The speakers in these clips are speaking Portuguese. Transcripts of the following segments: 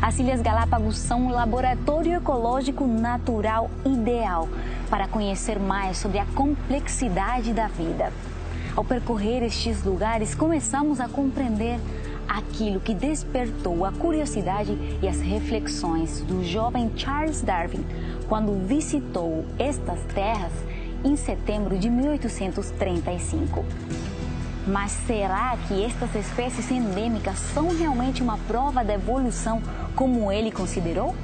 As Ilhas Galápagos são um laboratório ecológico natural ideal para conhecer mais sobre a complexidade da vida. Ao percorrer estes lugares, começamos a compreender aquilo que despertou a curiosidade e as reflexões do jovem Charles Darwin quando visitou estas terras em setembro de 1835. Mas será que estas espécies endêmicas são realmente uma prova da evolução como ele considerou?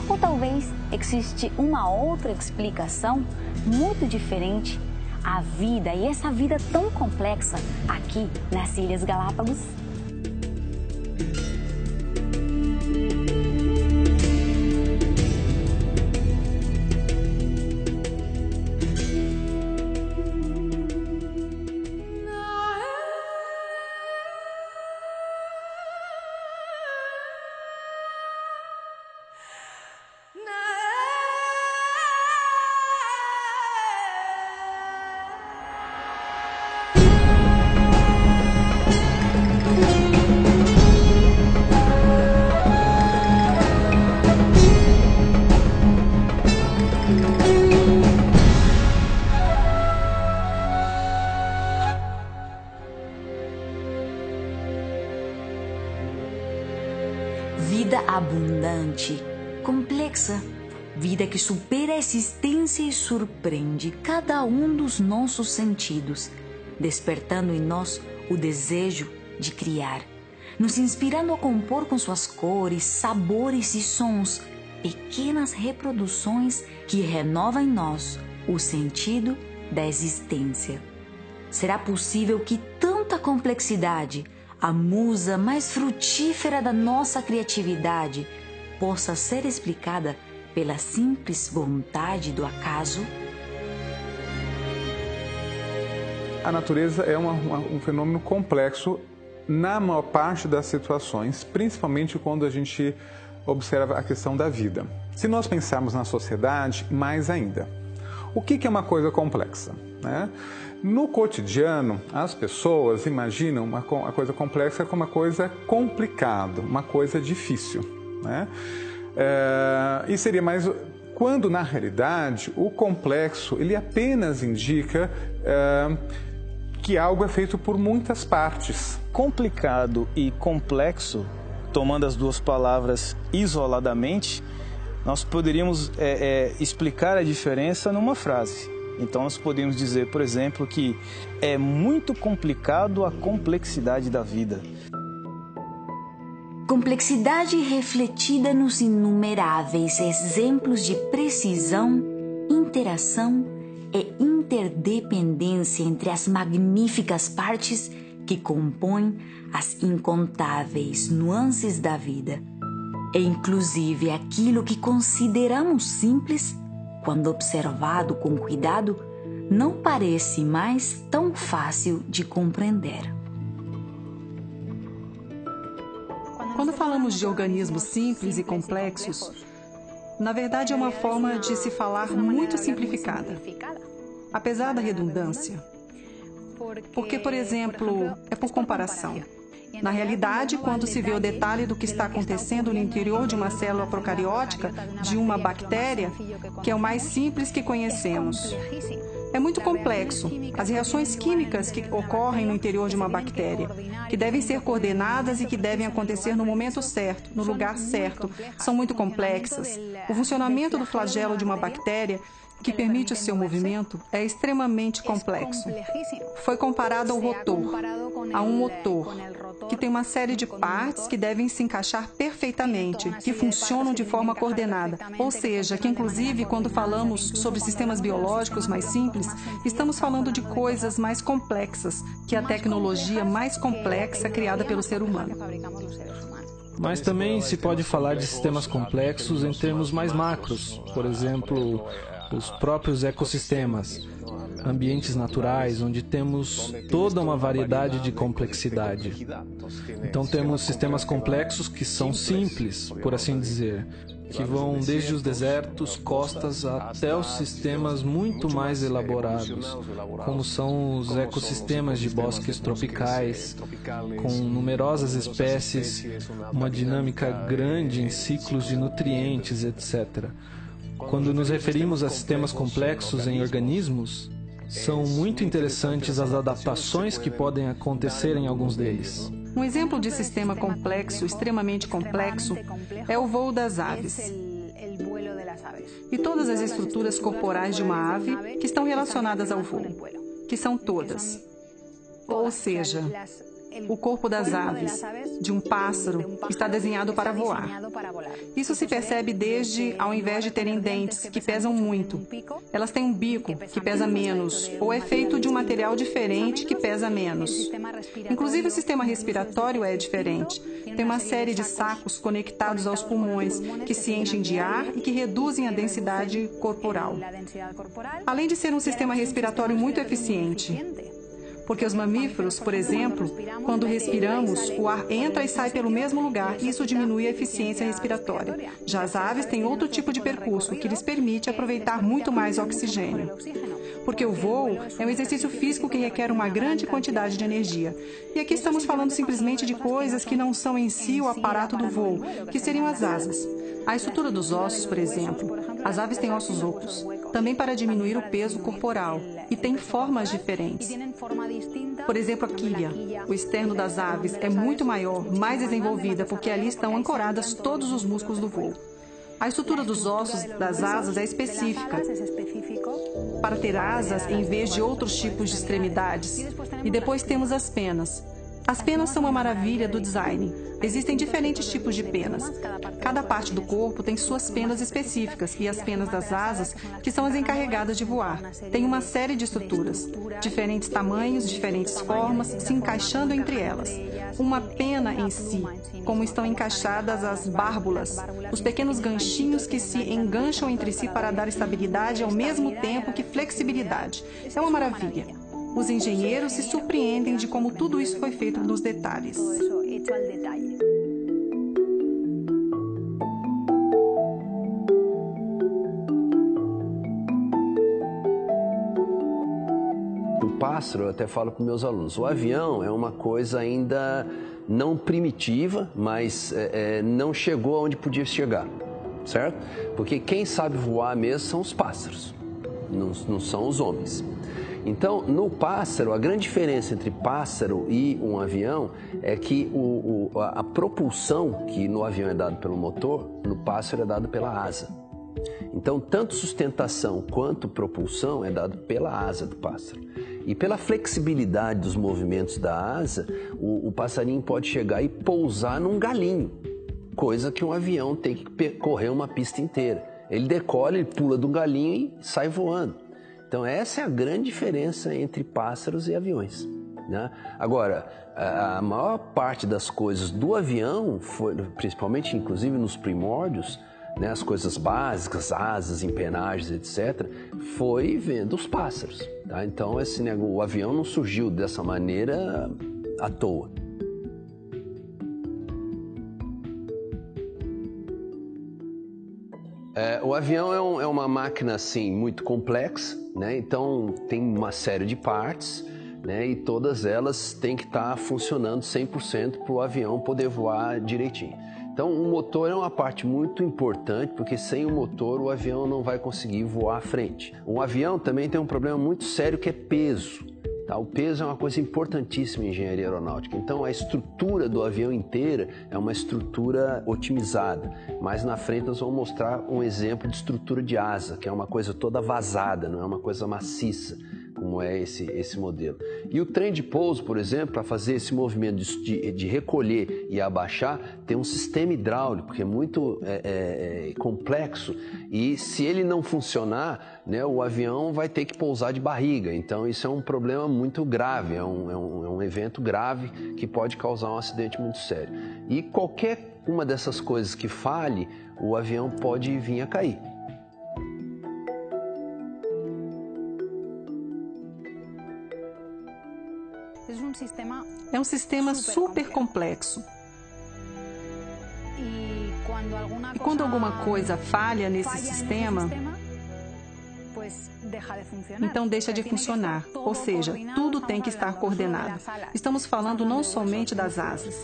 Ou talvez existe uma outra explicação muito diferente à vida e essa vida tão complexa aqui nas Ilhas Galápagos? Vida abundante, complexa, vida que supera a existência e surpreende cada um dos nossos sentidos, despertando em nós o desejo de criar, nos inspirando a compor com suas cores, sabores e sons, pequenas reproduções que renovam em nós o sentido da existência. Será possível que tanta complexidade, a musa mais frutífera da nossa criatividade, possa ser explicada pela simples vontade do acaso? A natureza é um fenômeno complexo na maior parte das situações, principalmente quando a gente observa a questão da vida. Se nós pensarmos na sociedade, mais ainda. O que é uma coisa complexa, né? No cotidiano, as pessoas imaginam a coisa complexa como uma coisa complicada, uma coisa difícil, né? E seria mais quando, na realidade, o complexo ele apenas indica que algo é feito por muitas partes. Complicado e complexo, tomando as duas palavras isoladamente, nós poderíamos explicar a diferença numa frase. Então nós podemos dizer, por exemplo, que é muito complicado a complexidade da vida. Complexidade refletida nos inumeráveis exemplos de precisão, interação e interdependência entre as magníficas partes que compõem as incontáveis nuances da vida. E inclusive aquilo que consideramos simples, quando observado com cuidado, não parece mais tão fácil de compreender. Quando falamos de organismos simples e complexos, na verdade é uma forma de se falar muito simplificada, apesar da redundância. Porque, por exemplo, é por comparação. Na realidade, quando se vê o detalhe do que está acontecendo no interior de uma célula procariótica, de uma bactéria, que é o mais simples que conhecemos. É muito complexo. As reações químicas que ocorrem no interior de uma bactéria, que devem ser coordenadas e que devem acontecer no momento certo, no lugar certo, são muito complexas. O funcionamento do flagelo de uma bactéria, que permite o seu movimento, é extremamente complexo. Foi comparado ao rotor, a um motor, que tem uma série de partes que devem se encaixar perfeitamente, que funcionam de forma coordenada. Ou seja, que inclusive quando falamos sobre sistemas biológicos mais simples, estamos falando de coisas mais complexas que a tecnologia mais complexa criada pelo ser humano. Mas também se pode falar de sistemas complexos em termos mais macros, por exemplo, os próprios ecossistemas, ambientes naturais, onde temos toda uma variedade de complexidade. Então temos sistemas complexos que são simples, por assim dizer, que vão desde os desertos, costas, até os sistemas muito mais elaborados, como são os ecossistemas de bosques tropicais, com numerosas espécies, uma dinâmica grande em ciclos de nutrientes, etc. Quando nos referimos a sistemas complexos em organismos, são muito interessantes as adaptações que podem acontecer em alguns deles. Um exemplo de sistema complexo, extremamente complexo, é o voo das aves. E todas as estruturas corporais de uma ave que estão relacionadas ao voo, que são todas. Ou seja, o corpo das aves, de um pássaro, está desenhado para voar. Isso se percebe desde, ao invés de terem dentes, que pesam muito, elas têm um bico, que pesa menos, ou é feito de um material diferente, que pesa menos. Inclusive, o sistema respiratório é diferente. Tem uma série de sacos conectados aos pulmões, que se enchem de ar e que reduzem a densidade corporal. Além de ser um sistema respiratório muito eficiente. Porque os mamíferos, por exemplo, quando respiramos, o ar entra e sai pelo mesmo lugar e isso diminui a eficiência respiratória. Já as aves têm outro tipo de percurso, que lhes permite aproveitar muito mais oxigênio. Porque o voo é um exercício físico que requer uma grande quantidade de energia. E aqui estamos falando simplesmente de coisas que não são em si o aparato do voo, que seriam as asas. A estrutura dos ossos, por exemplo. As aves têm ossos ocos, também para diminuir o peso corporal, e têm formas diferentes. Por exemplo, a quilha, o externo das aves, é muito maior, mais desenvolvida, porque ali estão ancoradas todos os músculos do voo. A estrutura dos ossos das asas é específica, para ter asas em vez de outros tipos de extremidades. E depois temos as penas. As penas são uma maravilha do design. Existem diferentes tipos de penas. Cada parte do corpo tem suas penas específicas e as penas das asas, que são as encarregadas de voar. Tem uma série de estruturas, diferentes tamanhos, diferentes formas, se encaixando entre elas. Uma pena em si, como estão encaixadas as bárbulas, os pequenos ganchinhos que se engancham entre si para dar estabilidade ao mesmo tempo que flexibilidade. É uma maravilha. Os engenheiros se surpreendem de como tudo isso foi feito nos detalhes. O pássaro, eu até falo para os meus alunos, o avião é uma coisa ainda não primitiva, mas não chegou aonde podia chegar, certo? Porque quem sabe voar mesmo são os pássaros, não são os homens. Então, no pássaro, a grande diferença entre pássaro e um avião é que a propulsão, que no avião é dada pelo motor, no pássaro é dada pela asa. Então, tanto sustentação quanto propulsão é dado pela asa do pássaro. E pela flexibilidade dos movimentos da asa, o passarinho pode chegar e pousar num galinho, coisa que um avião tem que correr uma pista inteira. Ele decola, ele pula do galinho e sai voando. Então, essa é a grande diferença entre pássaros e aviões, né? Agora, a maior parte das coisas do avião, principalmente, inclusive, nos primórdios, né, as coisas básicas, asas, empenagens, etc., foi vendo os pássaros. Tá? Então, o avião não surgiu dessa maneira à toa. O avião é uma máquina assim, muito complexa, né? Então tem uma série de partes, né? E todas elas têm que estar funcionando 100% para o avião poder voar direitinho. Então o motor é uma parte muito importante, porque sem o motor o avião não vai conseguir voar à frente. O avião também tem um problema muito sério que é peso. Tá? O peso é uma coisa importantíssima em engenharia aeronáutica. Então a estrutura do avião inteira é uma estrutura otimizada. Mais na frente nós vamos mostrar um exemplo de estrutura de asa, que é uma coisa toda vazada, não é uma coisa maciça, como é esse modelo. E o trem de pouso, por exemplo, para fazer esse movimento de recolher e abaixar, tem um sistema hidráulico que é muito complexo e se ele não funcionar, né, o avião vai ter que pousar de barriga. Então isso é um problema muito grave, é um evento grave que pode causar um acidente muito sério. E qualquer uma dessas coisas que falhe, o avião pode vir a cair. É um sistema super complexo. E quando alguma coisa falha nesse sistema, então deixa de funcionar, ou seja, tudo tem que estar coordenado. Estamos falando não somente das asas,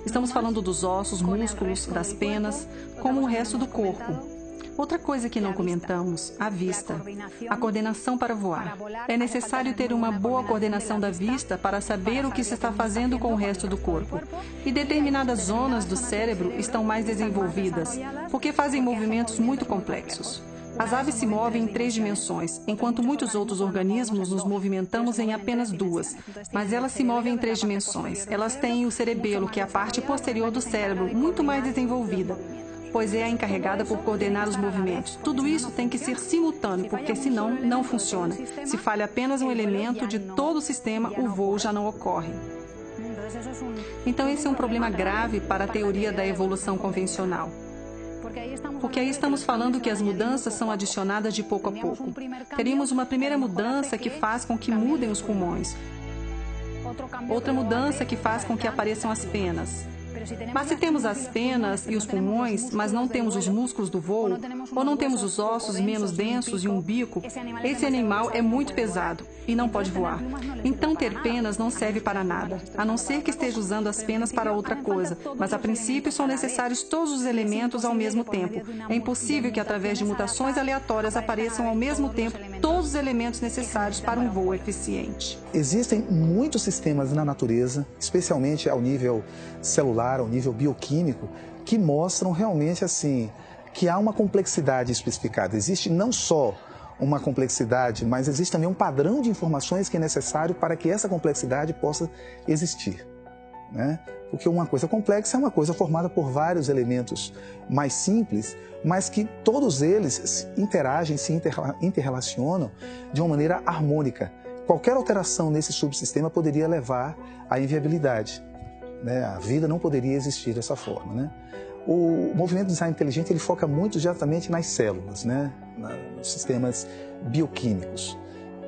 estamos falando dos ossos, músculos, das penas, como o resto do corpo. Outra coisa que não comentamos, a vista, a coordenação para voar. É necessário ter uma boa coordenação da vista para saber o que se está fazendo com o resto do corpo. E determinadas zonas do cérebro estão mais desenvolvidas, porque fazem movimentos muito complexos. As aves se movem em 3 dimensões, enquanto muitos outros organismos nos movimentamos em apenas 2. Mas elas se movem em 3 dimensões. Elas têm o cerebelo, que é a parte posterior do cérebro, muito mais desenvolvida, pois é a encarregada por coordenar os movimentos. Tudo isso tem que ser simultâneo, porque senão não funciona. Se falha apenas um elemento de todo o sistema, o voo já não ocorre. Então esse é um problema grave para a teoria da evolução convencional. Porque aí estamos falando que as mudanças são adicionadas de pouco a pouco. Teríamos uma primeira mudança que faz com que mudem os pulmões. Outra mudança que faz com que apareçam as penas. Mas se temos as penas e os pulmões, mas não temos os músculos do voo, ou não temos os ossos menos densos e um bico, esse animal é muito pesado e não pode voar. Então ter penas não serve para nada, a não ser que esteja usando as penas para outra coisa. Mas a princípio são necessários todos os elementos ao mesmo tempo. É impossível que através de mutações aleatórias apareçam ao mesmo tempo todos os elementos necessários para um voo eficiente. Existem muitos sistemas na natureza, especialmente ao nível celular, ao nível bioquímico, que mostram realmente assim que há uma complexidade especificada. Existe não só uma complexidade, mas existe também um padrão de informações que é necessário para que essa complexidade possa existir, né? Porque uma coisa complexa é uma coisa formada por vários elementos mais simples, mas que todos eles interagem, se interrelacionam de uma maneira harmônica. Qualquer alteração nesse subsistema poderia levar à inviabilidade, né? A vida não poderia existir dessa forma, né? O movimento de design inteligente ele foca muito diretamente nas células, né? Nos sistemas bioquímicos.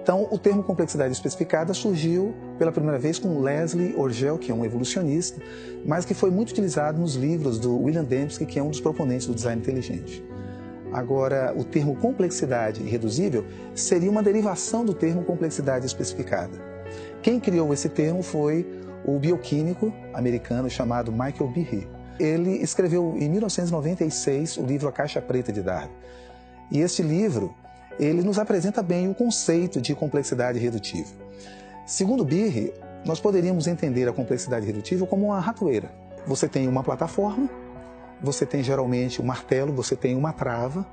Então, o termo complexidade especificada surgiu pela primeira vez com Leslie Orgel, que é um evolucionista, mas que foi muito utilizado nos livros do William Dembski, que é um dos proponentes do design inteligente. Agora, o termo complexidade irreduzível seria uma derivação do termo complexidade especificada. Quem criou esse termo foi o bioquímico americano chamado Michael Behe. Ele escreveu em 1996 o livro A Caixa Preta de Darwin. E este livro, ele nos apresenta bem o conceito de complexidade redutível. Segundo Behe, nós poderíamos entender a complexidade redutível como uma ratoeira. Você tem uma plataforma, você tem geralmente um martelo, você tem uma trava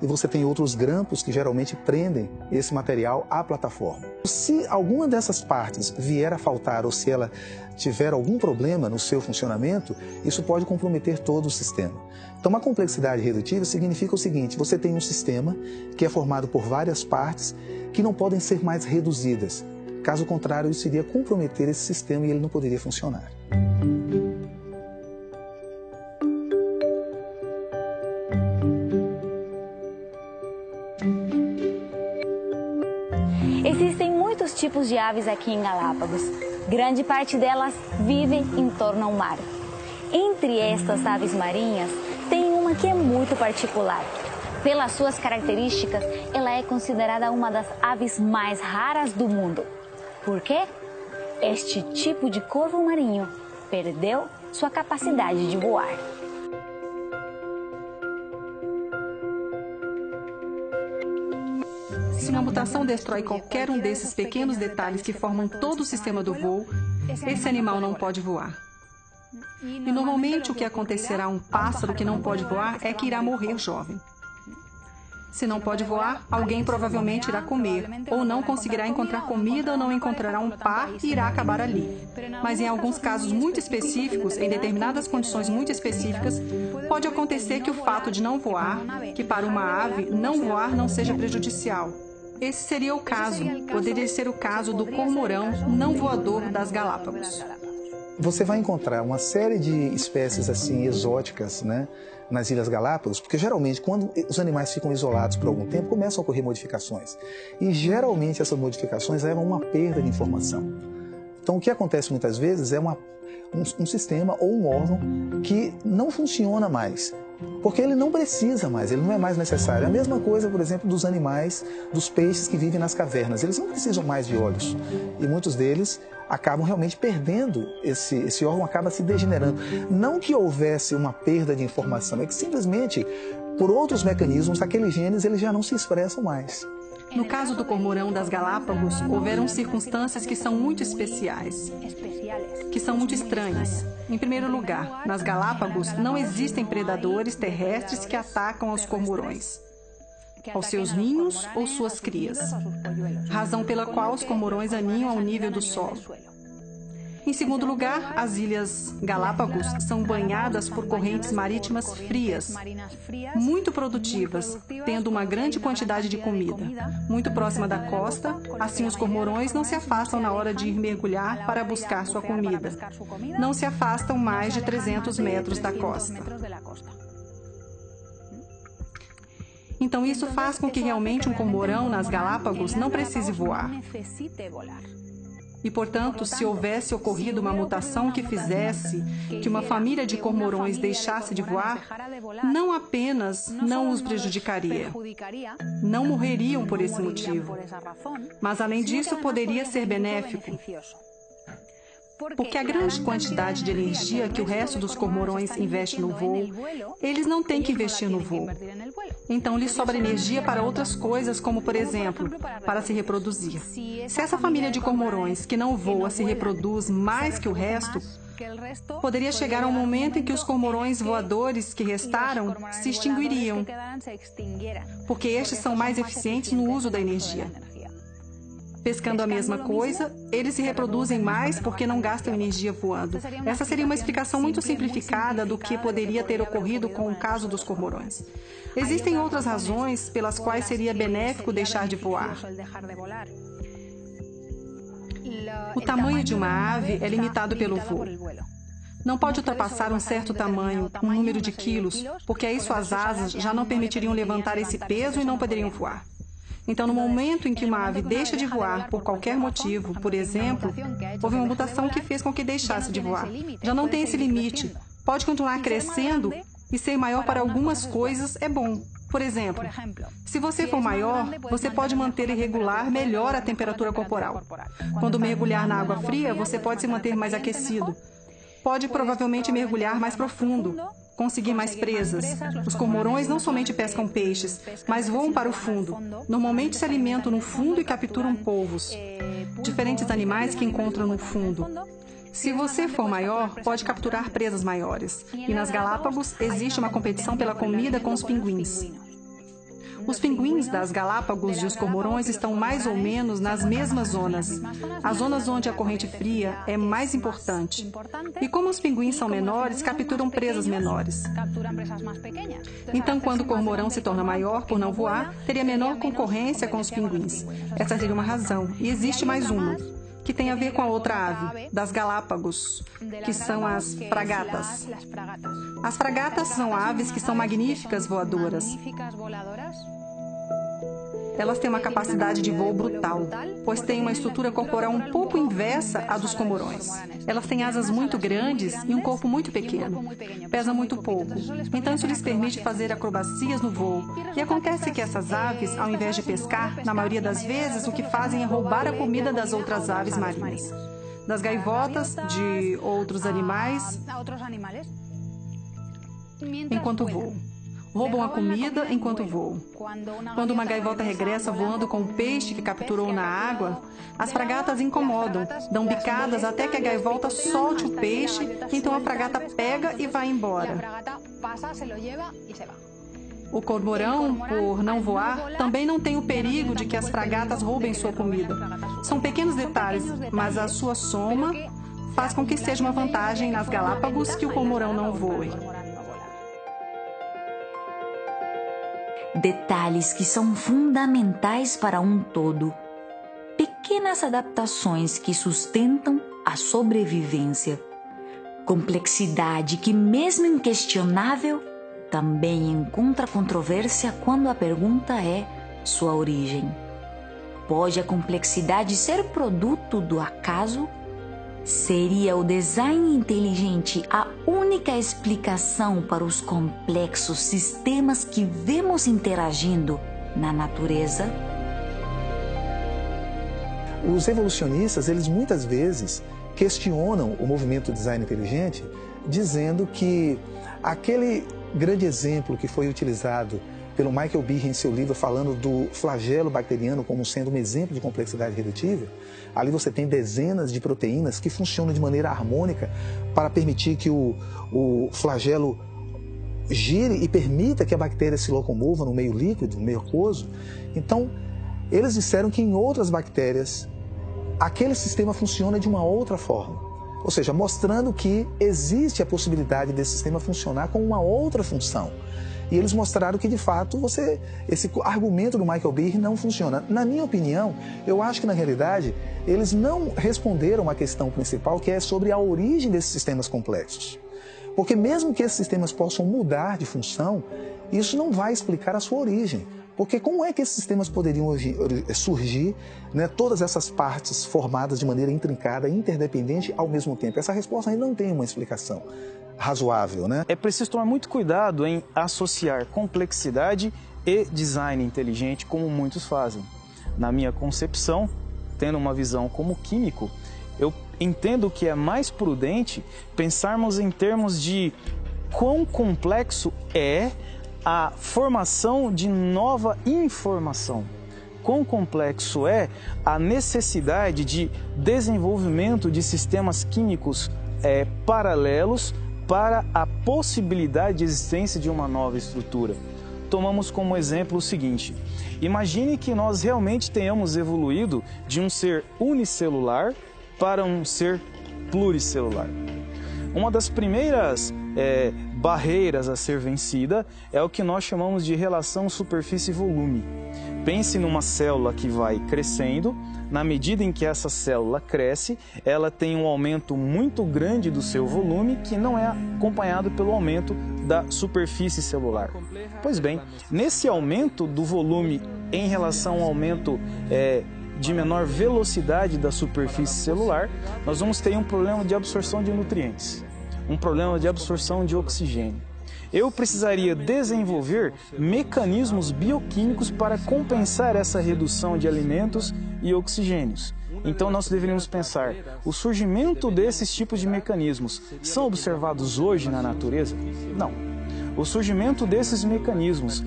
e você tem outros grampos que geralmente prendem esse material à plataforma. Se alguma dessas partes vier a faltar ou se ela tiver algum problema no seu funcionamento, isso pode comprometer todo o sistema. Então, uma complexidade redutível significa o seguinte: você tem um sistema que é formado por várias partes que não podem ser mais reduzidas. Caso contrário, isso iria comprometer esse sistema e ele não poderia funcionar. Existem muitos tipos de aves aqui em Galápagos. Grande parte delas vivem em torno ao mar. Entre estas aves marinhas, tem uma que é muito particular. Pelas suas características, ela é considerada uma das aves mais raras do mundo. Por quê? Este tipo de corvo marinho perdeu sua capacidade de voar. Se uma mutação destrói qualquer um desses pequenos detalhes que formam todo o sistema do voo, esse animal não pode voar. E normalmente o que acontecerá a um pássaro que não pode voar é que irá morrer jovem. Se não pode voar, alguém provavelmente irá comer, ou não conseguirá encontrar comida ou não encontrará um par e irá acabar ali. Mas em alguns casos muito específicos, em determinadas condições muito específicas, pode acontecer que o fato de não voar, que para uma ave não voar não seja prejudicial. Esse seria o caso, poderia ser o caso do cormorão não voador das Galápagos. Você vai encontrar uma série de espécies assim exóticas, né, nas Ilhas Galápagos, porque geralmente quando os animais ficam isolados por algum tempo, começam a ocorrer modificações. E geralmente essas modificações levam a uma perda de informação. Então o que acontece muitas vezes é um sistema ou um órgão que não funciona mais. Porque ele não precisa mais, ele não é mais necessário. É a mesma coisa, por exemplo, dos animais, dos peixes que vivem nas cavernas. Eles não precisam mais de olhos. E muitos deles acabam realmente perdendo, esse órgão acaba se degenerando. Não que houvesse uma perda de informação, é que simplesmente, por outros mecanismos, aqueles genes eles já não se expressam mais. No caso do cormorão das Galápagos, houveram circunstâncias que são muito especiais, que são muito estranhas. Em primeiro lugar, nas Galápagos não existem predadores terrestres que atacam aos cormorões, aos seus ninhos ou suas crias, razão pela qual os cormorões aninham ao nível do solo. Em segundo lugar, as ilhas Galápagos são banhadas por correntes marítimas frias, muito produtivas, tendo uma grande quantidade de comida. Muito próxima da costa, assim os cormorões não se afastam na hora de ir mergulhar para buscar sua comida. Não se afastam mais de 300 metros da costa. Então isso faz com que realmente um cormorão nas Galápagos não precise voar. E, portanto, se houvesse ocorrido uma mutação que fizesse que uma família de cormorões deixasse de voar, não apenas não os prejudicaria, não morreriam por esse motivo, mas, além disso, poderia ser benéfico. Porque a grande quantidade de energia que o resto dos cormorões investe no voo, eles não têm que investir no voo. Então, lhes sobra energia para outras coisas, como, por exemplo, para se reproduzir. Se essa família de cormorões que não voa se reproduz mais que o resto, poderia chegar a um momento em que os cormorões voadores que restaram se extinguiriam, porque estes são mais eficientes no uso da energia. Pescando a mesma coisa, eles se reproduzem mais porque não gastam energia voando. Essa seria uma explicação muito simplificada do que poderia ter ocorrido com o caso dos cormorões. Existem outras razões pelas quais seria benéfico deixar de voar. O tamanho de uma ave é limitado pelo voo. Não pode ultrapassar um certo tamanho, um número de quilos, porque aí suas asas já não permitiriam levantar esse peso e não poderiam voar. Então, no momento em que uma ave deixa de voar por qualquer motivo, por exemplo, houve uma mutação que fez com que deixasse de voar. Já não tem esse limite. Pode continuar crescendo e ser maior para algumas coisas é bom. Por exemplo, se você for maior, você pode manter e regular melhor a temperatura corporal. Quando mergulhar na água fria, você pode se manter mais aquecido. Pode provavelmente mergulhar mais profundo, conseguir mais presas. Os cormorões não somente pescam peixes, mas voam para o fundo. Normalmente se alimentam no fundo e capturam polvos, diferentes animais que encontram no fundo. Se você for maior, pode capturar presas maiores. E nas Galápagos existe uma competição pela comida com os pinguins. Os pinguins das Galápagos e os cormorões estão mais ou menos nas mesmas zonas. As zonas onde a corrente fria é mais importante. E como os pinguins são menores, capturam presas menores. Então, quando o cormorão se torna maior por não voar, teria menor concorrência com os pinguins. Essa seria uma razão. E existe mais uma, que tem a ver com a outra ave, das Galápagos, que são as fragatas. As fragatas são aves que são magníficas voadoras. Elas têm uma capacidade de voo brutal, pois têm uma estrutura corporal um pouco inversa à dos cormorões. Elas têm asas muito grandes e um corpo muito pequeno. Pesam muito pouco, então isso lhes permite fazer acrobacias no voo. E acontece que essas aves, ao invés de pescar, na maioria das vezes, o que fazem é roubar a comida das outras aves marinhas, das gaivotas, de outros animais, enquanto voam. Roubam a comida enquanto voam. Quando uma gaivota regressa voando com o peixe que capturou na água, as fragatas incomodam, dão bicadas até que a gaivota solte o peixe, então a fragata pega e vai embora. O cormorão, por não voar, também não tem o perigo de que as fragatas roubem sua comida. São pequenos detalhes, mas a sua soma faz com que seja uma vantagem nas Galápagos que o cormorão não voe. Detalhes que são fundamentais para um todo. Pequenas adaptações que sustentam a sobrevivência. Complexidade que, mesmo inquestionável, também encontra controvérsia quando a pergunta é sua origem. Pode a complexidade ser produto do acaso? Seria o design inteligente a única explicação para os complexos sistemas que vemos interagindo na natureza? Os evolucionistas, eles muitas vezes questionam o movimento design inteligente, dizendo que aquele grande exemplo que foi utilizado pelo Michael Behe em seu livro falando do flagelo bacteriano como sendo um exemplo de complexidade redutível, ali você tem dezenas de proteínas que funcionam de maneira harmônica para permitir que o flagelo gire e permita que a bactéria se locomova no meio líquido, no meio aquoso. Então, eles disseram que em outras bactérias, aquele sistema funciona de uma outra forma. Ou seja, mostrando que existe a possibilidade desse sistema funcionar com uma outra função. E eles mostraram que, de fato, esse argumento do Michael Behe não funciona. Na minha opinião, eu acho que, na realidade, eles não responderam à questão principal, que é sobre a origem desses sistemas complexos. Porque mesmo que esses sistemas possam mudar de função, isso não vai explicar a sua origem. Porque como é que esses sistemas poderiam surgir, né, todas essas partes formadas de maneira intrincada, interdependente ao mesmo tempo? Essa resposta ainda não tem uma explicação razoável, né? É preciso tomar muito cuidado em associar complexidade e design inteligente, como muitos fazem. Na minha concepção, tendo uma visão como químico, eu entendo que é mais prudente pensarmos em termos de quão complexo é a formação de nova informação. Quão complexo é a necessidade de desenvolvimento de sistemas químicos paralelos para a possibilidade de existência de uma nova estrutura. Tomamos como exemplo o seguinte: imagine que nós realmente tenhamos evoluído de um ser unicelular para um ser pluricelular. Uma das primeiras barreiras a ser vencida é o que nós chamamos de relação superfície-volume. Pense numa célula que vai crescendo. Na medida em que essa célula cresce, ela tem um aumento muito grande do seu volume, que não é acompanhado pelo aumento da superfície celular. Pois bem, nesse aumento do volume em relação ao aumento de menor velocidade da superfície celular, nós vamos ter um problema de absorção de nutrientes, um problema de absorção de oxigênio. Eu precisaria desenvolver mecanismos bioquímicos para compensar essa redução de alimentos e oxigênios. Então nós deveríamos pensar, o surgimento desses tipos de mecanismos são observados hoje na natureza? Não. O surgimento desses mecanismos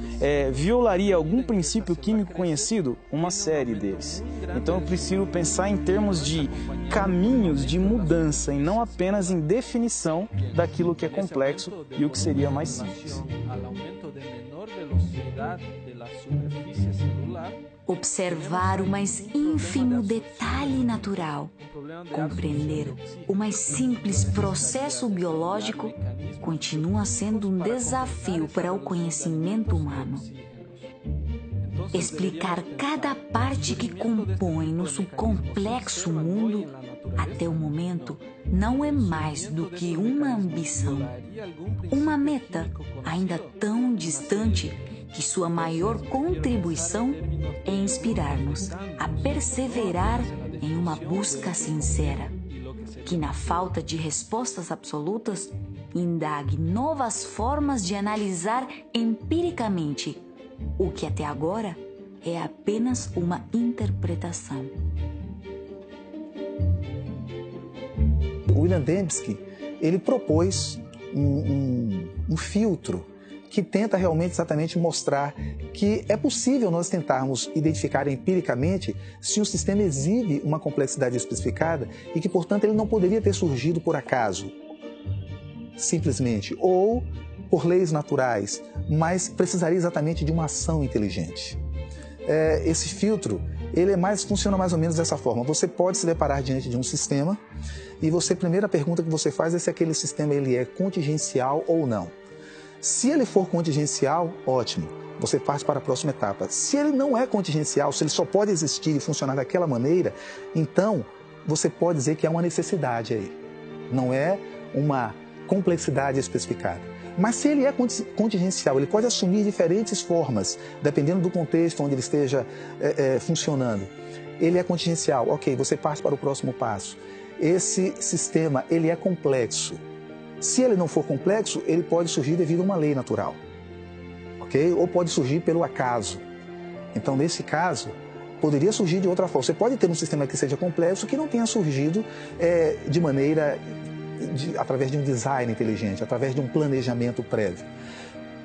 violaria algum princípio químico conhecido? Uma série deles. Então eu preciso pensar em termos de caminhos de mudança e não apenas em definição daquilo que é complexo e o que seria mais simples. Observar o mais ínfimo detalhe natural, compreender o mais simples processo biológico, continua sendo um desafio para o conhecimento humano. Explicar cada parte que compõe nosso complexo mundo, até o momento, não é mais do que uma ambição, uma meta ainda tão distante que sua maior contribuição é inspirar-nos a perseverar em uma busca sincera, que na falta de respostas absolutas, indague novas formas de analisar empiricamente o que até agora é apenas uma interpretação. William Dembski, ele propôs um filtro que tenta realmente exatamente mostrar que é possível nós tentarmos identificar empiricamente se o sistema exibe uma complexidade especificada e que, portanto, ele não poderia ter surgido por acaso, simplesmente, ou por leis naturais, mas precisaria exatamente de uma ação inteligente. Esse filtro, ele funciona mais ou menos dessa forma. Você pode se deparar diante de um sistema e a primeira pergunta que você faz é se aquele sistema ele é contingencial ou não. Se ele for contingencial, ótimo, você parte para a próxima etapa. Se ele não é contingencial, se ele só pode existir e funcionar daquela maneira, então você pode dizer que há uma necessidade aí. Não é uma complexidade especificada. Mas se ele é contingencial, ele pode assumir diferentes formas, dependendo do contexto onde ele esteja funcionando. Ele é contingencial, ok, você parte para o próximo passo. esse sistema ele é complexo. Se ele não for complexo, ele pode surgir devido a uma lei natural, ok? Ou pode surgir pelo acaso. Então, nesse caso, poderia surgir de outra forma. Você pode ter um sistema que seja complexo que não tenha surgido de maneira, através de um design inteligente, através de um planejamento prévio.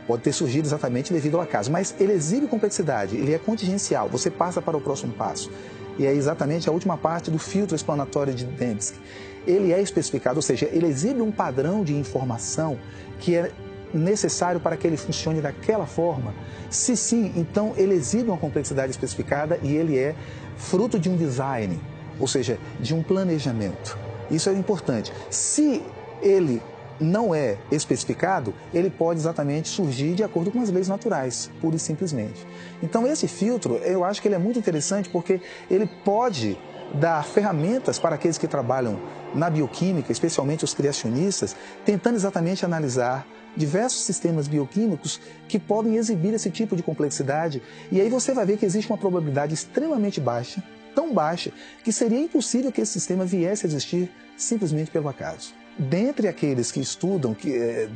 Pode ter surgido exatamente devido ao acaso, mas ele exibe complexidade, ele é contingencial, você passa para o próximo passo. E é exatamente a última parte do filtro explanatório de Dembski. Ele é especificado, ou seja, ele exibe um padrão de informação que é necessário para que ele funcione daquela forma. Se sim, então ele exibe uma complexidade especificada e ele é fruto de um design, ou seja, de um planejamento. Isso é importante. Se ele não é especificado, ele pode exatamente surgir de acordo com as leis naturais, pura e simplesmente. Então esse filtro, eu acho que ele é muito interessante porque ele pode dar ferramentas para aqueles que trabalham na bioquímica, especialmente os criacionistas, tentando exatamente analisar diversos sistemas bioquímicos que podem exibir esse tipo de complexidade. E aí você vai ver que existe uma probabilidade extremamente baixa, tão baixa, que seria impossível que esse sistema viesse a existir simplesmente pelo acaso. Dentre aqueles que estudam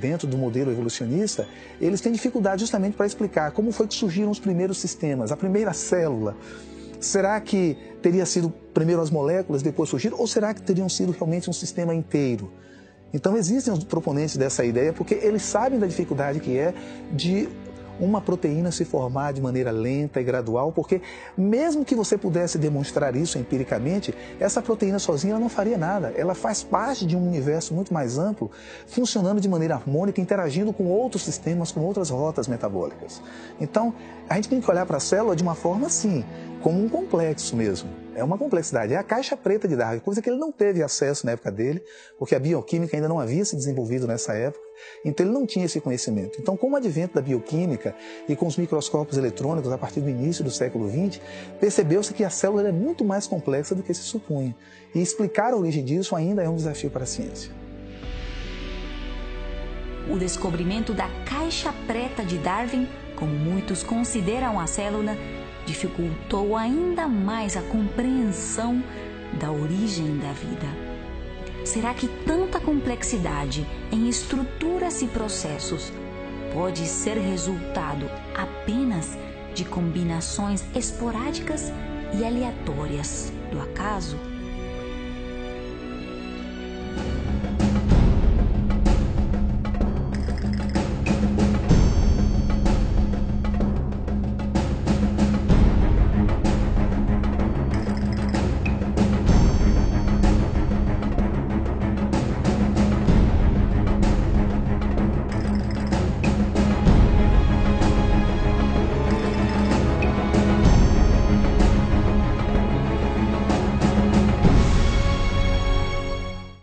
dentro do modelo evolucionista, eles têm dificuldade justamente para explicar como foi que surgiram os primeiros sistemas, a primeira célula. Será que teria sido primeiro as moléculas, depois surgiram, ou será que teriam sido realmente um sistema inteiro? Então existem os proponentes dessa ideia porque eles sabem da dificuldade que é de uma proteína se formar de maneira lenta e gradual, porque mesmo que você pudesse demonstrar isso empiricamente, essa proteína sozinha ela não faria nada. Ela faz parte de um universo muito mais amplo, funcionando de maneira harmônica, interagindo com outros sistemas, com outras rotas metabólicas. Então, a gente tem que olhar para a célula de uma forma assim, como um complexo mesmo. É uma complexidade, é a caixa preta de Darwin, coisa que ele não teve acesso na época dele, porque a bioquímica ainda não havia se desenvolvido nessa época, então ele não tinha esse conhecimento. Então, com o advento da bioquímica e com os microscópios eletrônicos a partir do início do século XX, percebeu-se que a célula é muito mais complexa do que se supunha. E explicar a origem disso ainda é um desafio para a ciência. O descobrimento da caixa preta de Darwin, como muitos consideram a célula, dificultou ainda mais a compreensão da origem da vida. Será que tanta complexidade em estruturas e processos pode ser resultado apenas de combinações esporádicas e aleatórias do acaso?